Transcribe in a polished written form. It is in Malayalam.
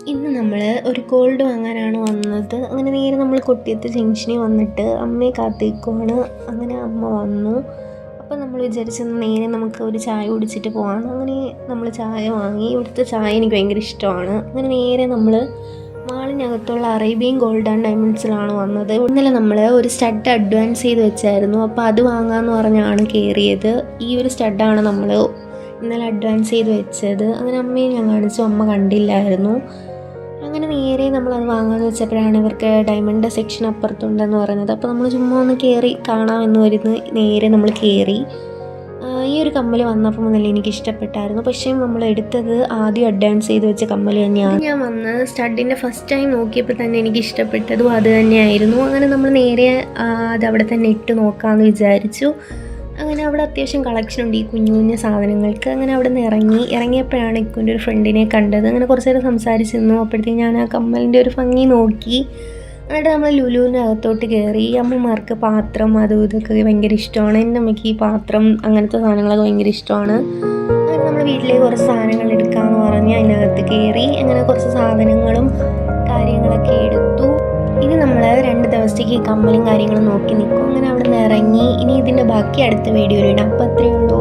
ഇന്ന് നമ്മൾ ഒരു ഗോൾഡ് വാങ്ങാനാണ് വന്നത്. അങ്ങനെ നേരെ നമ്മൾ കൊട്ടിയത്ത് ജംഗ്ഷനിൽ വന്നിട്ട് അമ്മയെ കാത്തിരിക്കുവാണ്. അങ്ങനെ അമ്മ വന്നു. അപ്പോൾ നമ്മൾ വിചാരിച്ചെന്ന് നേരെ നമുക്ക് ഒരു ചായ കുടിച്ചിട്ട് പോകാം. അങ്ങനെ നമ്മൾ ചായ വാങ്ങി. ഇവിടുത്തെ ചായ എനിക്ക് ഭയങ്കര ഇഷ്ടമാണ്. അങ്ങനെ നേരെ നമ്മൾ മാളിനകത്തുള്ള അറേബ്യൻ ഗോൾഡ് ആൻഡ് ഡയമണ്ട്സിലാണ് വന്നത്. ഇന്നലെ നമ്മൾ ഒരു സ്റ്റഡ് അഡ്വാൻസ് ചെയ്ത് വെച്ചായിരുന്നു. അപ്പോൾ അത് വാങ്ങാമെന്ന് പറഞ്ഞാണ് കയറിയത്. ഈ ഒരു സ്റ്റഡാണ് നമ്മൾ ഇന്നലെ അഡ്വാൻസ് ചെയ്ത് വെച്ചത്. അങ്ങനെ അമ്മയെ ഞാൻ കാണിച്ചു, അമ്മ കണ്ടില്ലായിരുന്നു. അങ്ങനെ നേരെ നമ്മളത് വാങ്ങാമെന്ന് വെച്ചപ്പോഴാണ് ഇവർക്ക് ഡയമണ്ട് സെക്ഷൻ അപ്പുറത്തുണ്ടെന്ന് പറയുന്നത്. അപ്പോൾ നമ്മൾ ചുമ്മാ ഒന്ന് കയറി കാണാമെന്ന് വരുന്ന നേരെ നമ്മൾ കയറി. ഈ ഒരു കമ്മൽ വന്നപ്പോൾ മുതൽ എനിക്ക് ഇഷ്ടപ്പെട്ടായിരുന്നു. പക്ഷേ നമ്മൾ എടുത്തത് ആദ്യം അഡ്വാൻസ് ചെയ്ത് വെച്ച കമ്മൽ തന്നെയാണ്. ഞാൻ വന്ന് സ്റ്റഡിൻ്റെ ഫസ്റ്റ് ടൈം നോക്കിയപ്പോൾ തന്നെ എനിക്ക് ഇഷ്ടപ്പെട്ടതും അത് തന്നെയായിരുന്നു. അങ്ങനെ നമ്മൾ നേരെ അത് അവിടെ തന്നെ ഇട്ട് നോക്കാമെന്ന് വിചാരിച്ചു. അങ്ങനെ അവിടെ അത്യാവശ്യം കളക്ഷൻ ഉണ്ട് ഈ കുഞ്ഞു കുഞ്ഞു സാധനങ്ങൾക്ക്. അങ്ങനെ അവിടെ നിന്ന് ഇറങ്ങിയപ്പോഴാണ് ഇക്കുൻ്റെ ഒരു ഫ്രണ്ടിനെ കണ്ടത്. അങ്ങനെ കുറച്ച് നേരം സംസാരിച്ച് നിന്നു. അപ്പോഴത്തേക്കും ഞാൻ ആ കമ്മലിൻ്റെ ഒരു ഭംഗി നോക്കി. എന്നിട്ട് നമ്മൾ ലുലുവിൻ്റെ അകത്തോട്ട് കയറി. അമ്മമാർക്ക് പാത്രം അതും ഇതൊക്കെ ഭയങ്കര ഇഷ്ടമാണ്. എൻ്റെ അമ്മയ്ക്ക് ഈ പാത്രം അങ്ങനത്തെ സാധനങ്ങളൊക്കെ ഭയങ്കര ഇഷ്ടമാണ്. അങ്ങനെ നമ്മൾ വീട്ടിലേക്ക് കുറച്ച് സാധനങ്ങൾ എടുക്കാമെന്ന് പറഞ്ഞ് അതിനകത്ത് കയറി. അങ്ങനെ കുറച്ച് സാധനങ്ങളും കാര്യങ്ങളൊക്കെ എടുത്തു. ഇനി നമ്മൾ 2 ദിവസത്തേക്ക് ഈ കമ്മലും കാര്യങ്ങളും നോക്കി നിൽക്കും. അങ്ങനെ അവിടെ നിന്ന് ഇറങ്ങി. ഇനി ഇതിൻ്റെ ബാക്കി അടുത്ത വീഡിയോയിലിടാം. അപ്പോൾ അത്രയേ ഉള്ളൂ.